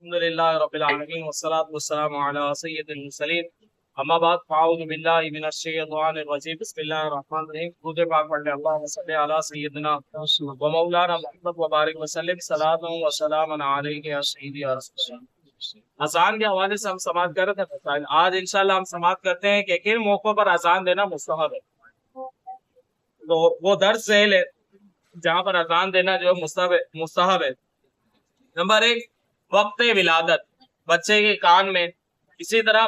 الحمدللہ رب العالمین والصلاة والسلام علی سید المرسلین اما بعد فاعوذ باللہ من الشیطان الرجیم بسم اللہ الرحمن الرحیم درود پاک پڑھ لیں اللہم صلی علی سیدنا و مولانا محمد وبارک وسلم صلاۃ و سلام علیک یا سیدی یا رسول اللہ۔ اذان کے حوالے سے ہم سماعت کر رہے تھے، آج انشاءاللہ ہم سماعت کرتے ہیں کہ کن موقعوں پر اذان دینا مستحب ہے۔ تو وہ درس ذیل ہے جہاں پر اذان دینا جو مستحب ہے۔ نمبر 1، وقت ولادت، بچے کے کان میں، اسی طرح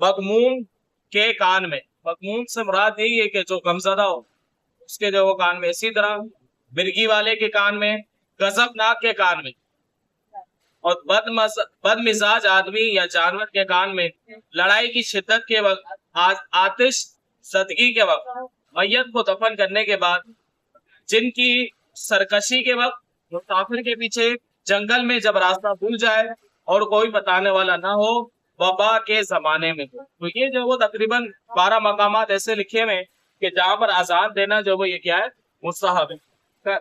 مغموم کے کان میں، مغموم سے مراد یہی ہے کہ جو غمزدہ ہو اس کے جو وہ کان میں، اسی طرح مرگی والے کے کان میں، غضبناک کے کان میں، اور بد مزاج آدمی یا جانور کے کان میں، لڑائی کی شدت کے وقت، آتش زدگی کے وقت، میت کو دفن کرنے کے بعد، جن کی سرکشی کے وقت، مسافر کے پیچھے جنگل میں جب راستہ بھول جائے اور کوئی بتانے والا نہ ہو، وبا کے زمانے میں۔ تو یہ جو وہ تقریباً 12 مقامات ایسے لکھے ہوئے کہ جہاں پر اذان دینا جو وہ یہ کیا ہے، مستحب ہے۔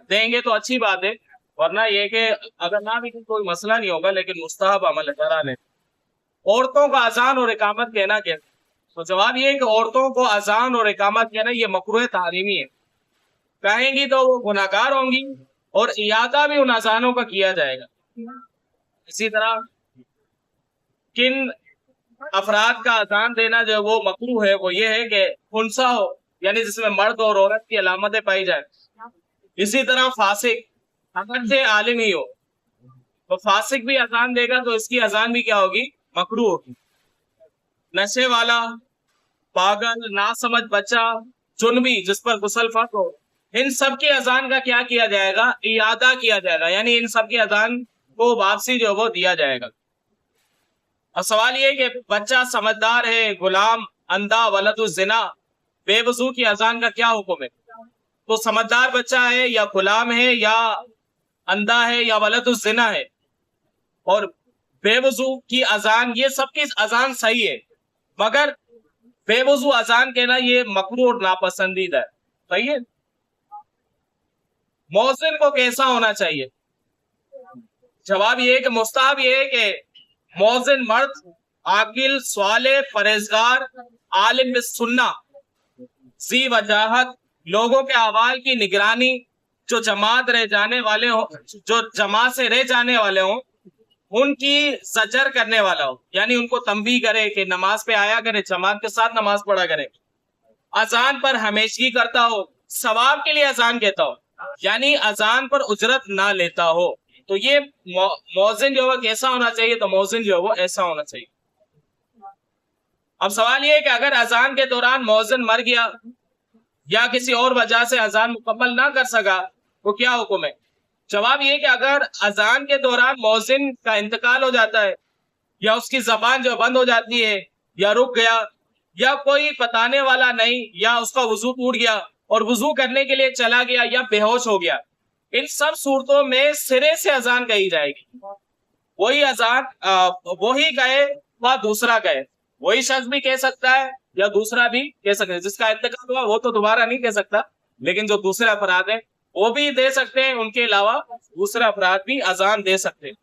دیں گے تو اچھی بات ہے، ورنہ یہ کہ اگر نہ بھی کوئی مسئلہ نہیں ہوگا، لیکن مستحب عمل ہے۔ عورتوں کا اذان اور اقامت کہنا کیا؟ تو جواب یہ ہے کہ عورتوں کو اذان اور اقامت کہنا یہ مکروہ تحریمی ہے۔ کہیں گی تو وہ گناہگار ہوں گی، اور اعادہ بھی ان اذانوں کا کیا جائے گا۔ اسی طرح کن افراد کا اذان دینا جو وہ مکروہ ہے، وہ یہ ہے کہ خنثی ہو، یعنی جس میں مرد اور عورت کی علامتیں پائی جائیں۔ اسی طرح فاسق، اگرچہ عالم ہی ہو تو فاسق بھی اذان دے گا تو اس کی اذان بھی کیا ہوگی؟ مکروہ ہوگی۔ نشے والا، پاگل، ناسمجھ بچہ، جنبی جس پر غسل فرض ہو، ان سب کی اذان کا کیا کیا جائے گا؟ اعادہ کیا جائے گا، یعنی ان سب کی اذان کو واپسی جو وہ دیا جائے گا۔ اور سوال یہ کہ بچہ سمجھدار ہے، غلام، اندھا، ولد الزنا، بے وضو کی اذان کا کیا حکم ہے؟ تو سمجھدار بچہ ہے یا غلام ہے یا اندھا ہے یا ولد الزنا ہے اور بے وضو کی اذان، یہ سب کی اذان صحیح ہے، مگر بے وضو اذان کہنا یہ مکروہ اور ناپسندیدہ ہے۔ صحیح ہے۔ مؤذن کو کیسا ہونا چاہیے؟ جواب یہ ہے کہ مستحب یہ ہے کہ مؤذن مرد، عاقل، صالح، پرہیزگار، عالم بالسنہ، ذی وجاہت، لوگوں کے احوال کی نگرانی، جو جماعت سے رہ جانے والے ہوں ان کی زجر کرنے والا ہو، یعنی ان کو تنبیہ کرے کہ نماز پہ آیا کرے، جماعت کے ساتھ نماز پڑھا کرے، اذان پر ہمیشگی کرتا ہو، ثواب کے لیے اذان کہتا ہو، یعنی اذان پر اجرت نہ لیتا ہو۔ تو یہ مؤذن جو ہے کیسا ہونا چاہیے؟ تو مؤذن جو ہے وہ ایسا ہونا چاہیے۔ اب سوال یہ ہے کہ اگر اذان کے دوران مؤذن مر گیا یا کسی اور وجہ سے اذان مکمل نہ کر سکا تو کیا حکم ہے؟ جواب یہ کہ اگر اذان کے دوران مؤذن کا انتقال ہو جاتا ہے، یا اس کی زبان جو بند ہو جاتی ہے، یا رک گیا، یا کوئی بتانے والا نہیں، یا اس کا وضو ٹوٹ گیا اور وضو کرنے کے لیے چلا گیا، یا بے ہوش ہو گیا، ان سب صورتوں میں سرے سے اذان کہی جائے گی۔ وہی اذان وہی کہے یا دوسرا کہے، وہی شخص بھی کہہ سکتا ہے یا دوسرا بھی کہہ سکتا ہے۔ جس کا انتقال ہوا وہ تو دوبارہ نہیں کہہ سکتا، لیکن جو دوسرے افراد ہیں وہ بھی دے سکتے ہیں، ان کے علاوہ دوسرے افراد بھی اذان دے سکتے ہیں۔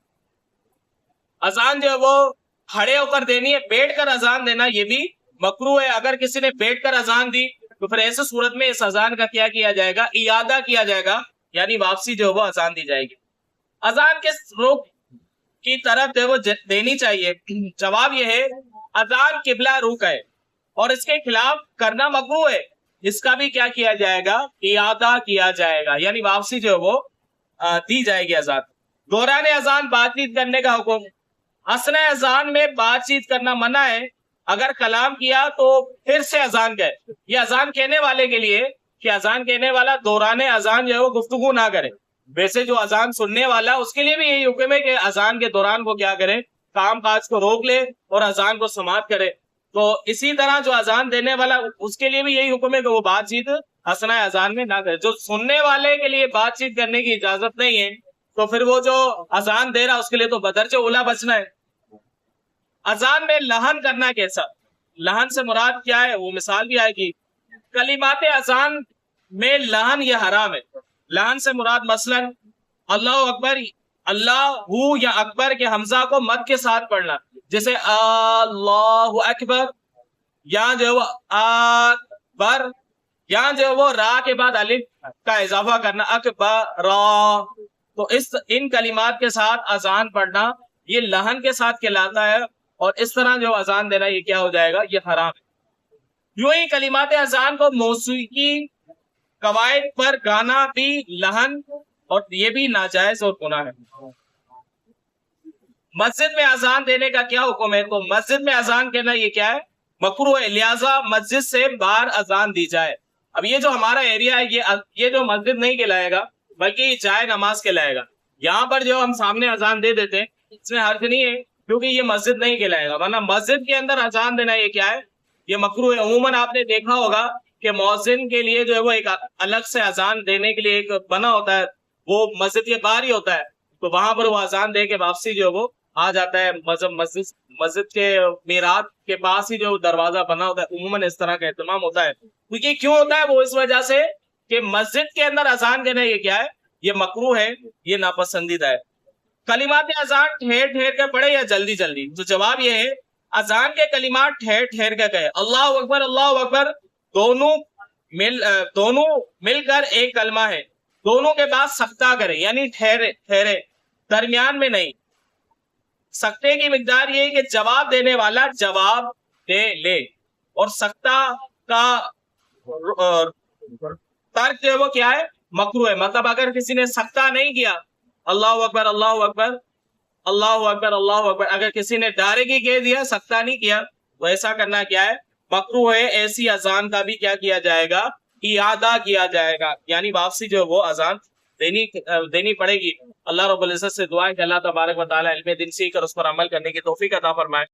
اذان جو ہے وہ کھڑے ہو کر دینی ہے، بیٹھ کر اذان دینا یہ بھی مکروہ ہے۔ اگر کسی نے بیٹھ کر اذان دی تو پھر ایسے صورت میں اس اذان کا کیا کیا جائے گا؟ اعادہ کیا جائے گا، یعنی واپسی جو ہے وہ اذان دی جائے گی۔ اذان کس رخ کی طرف جو ہے وہ دینی چاہیے؟ جواب یہ ہے اذان قبلہ رخ ہے اور اس کے خلاف کرنا مکروہ ہے، اس کا بھی کیا کیا جائے گا؟ اعادہ کیا جائے گا، یعنی واپسی جو ہے وہ دی جائے گی اذان۔ دوران اذان بات چیت کرنے کا حکم۔ اثناء اذان میں بات چیت کرنا منع ہے، اگر کلام کیا تو پھر سے اذان کہے۔ یہ اذان کہنے والے کے لیے کہ اذان کہنے والا دوران اذان جو ہے وہ گفتگو نہ کرے۔ ویسے جو اذان سننے والا اس کے لیے بھی یہی حکم ہے کہ اذان کے دوران وہ کیا کرے؟ کام کاج کو روک لے اور اذان کو سماعت کرے۔ تو اسی طرح جو اذان دینے والا اس کے لیے بھی یہی حکم ہے کہ وہ بات چیت اثناء اذان میں نہ کرے۔ جو سننے والے کے لیے بات چیت کرنے کی اجازت نہیں ہے تو پھر وہ جو اذان دے رہا اس کے لیے تو بدرجہ اولا بچنا ہے۔ اذان میں لحن کرنا کیسا؟ لحن سے مراد کیا ہے وہ مثال بھی آئے گی۔ کلمات اذان میں لحن یہ حرام ہے۔ لحن سے مراد مثلا اللہ اکبر اللہ یا اکبر کے حمزہ کو مد کے ساتھ پڑھنا، جیسے اللہ اکبر، یہاں جو وہ اکبر، یہاں جو وہ را کے بعد الف کا اضافہ کرنا، اکبر. تو ان کلمات کے ساتھ اذان پڑھنا یہ لہن کے ساتھ کہلاتا ہے، اور اس طرح جو اذان دینا یہ کیا ہو جائے گا، یہ حرام ہے. یوں ہی کلمات اذان کو موسیقی قواعد پر گانا بھی لہن اور یہ بھی ناجائز اور گناہ ہے. مسجد میں اذان دینے کا کیا حکم ہے؟ تو مسجد میں اذان کہنا یہ کیا ہے، مکروہ ہے، لہذا مسجد سے باہر اذان دی جائے. اب یہ جو ہمارا ایریا ہے یہ جو مسجد نہیں کہلائے گا بلکہ یہ جائے نماز کہلائے گا. یہاں پر جو ہم سامنے اذان دے دیتے ہیں اس میں حرج نہیں ہے کیونکہ یہ مسجد نہیں کہلائے گا، ورنہ مسجد کے اندر اذان دینا یہ کیا ہے، یہ مکروہ ہے. عموماً آپ نے دیکھا ہوگا کہ مؤذن کے لیے جو ہے وہ ایک الگ سے اذان دینے کے لیے ایک بنا ہوتا ہے، وہ مسجد کے باہر ہی ہوتا ہے، تو وہاں پر وہ اذان دے کے واپسی جو ہے وہ آ جاتا ہے. مسجد کے میرات کے پاس ہی جو دروازہ بنا ہوتا ہے عموماً اس طرح کا اہتمام ہوتا ہے. کیونکہ کیوں ہوتا ہے وہ اس وجہ سے کہ مسجد کے اندر اذان دینا یہ کیا ہے، یہ مکروہ ہے، یہ ناپسندیدہ ہے. کلمات اذان ٹھہر ٹھہر کے پڑھے یا جلدی جلدی؟ تو جواب یہ ہے اذان کے کلمات ٹھہر ٹھہر کے کہے. اللہ اکبر دونوں مل کر ایک کلمہ ہے، دونوں کے بعد سکتہ کرے یعنی ٹھہرے، درمیان میں نہیں. سکتے کی مقدار یہ ہے کہ جواب دینے والا جواب دے لے، اور سکتہ کا ترک جو ہے وہ کیا ہے، مکروہ ہے. مطلب اگر کسی نے سکتہ نہیں کیا اللہ اکبر اللہ اکبر اللہ اکبر اللہ اکبر، اگر کسی نے ڈائریکٹ ہی کہہ دیا سکتہ نہیں کیا تو ایسا کرنا کیا ہے، مکروہ ہے. ایسی اذان کا بھی کیا کیا جائے گا، اعادہ کیا جائے گا، یعنی واپسی جو وہ اذان دینی پڑے گی. اللہ رب العزت سے دعا ہے کہ اللہ تبارک و تعالی علم دین سیکھ کر اس پر عمل کرنے کی توفیق عطا فرمائے.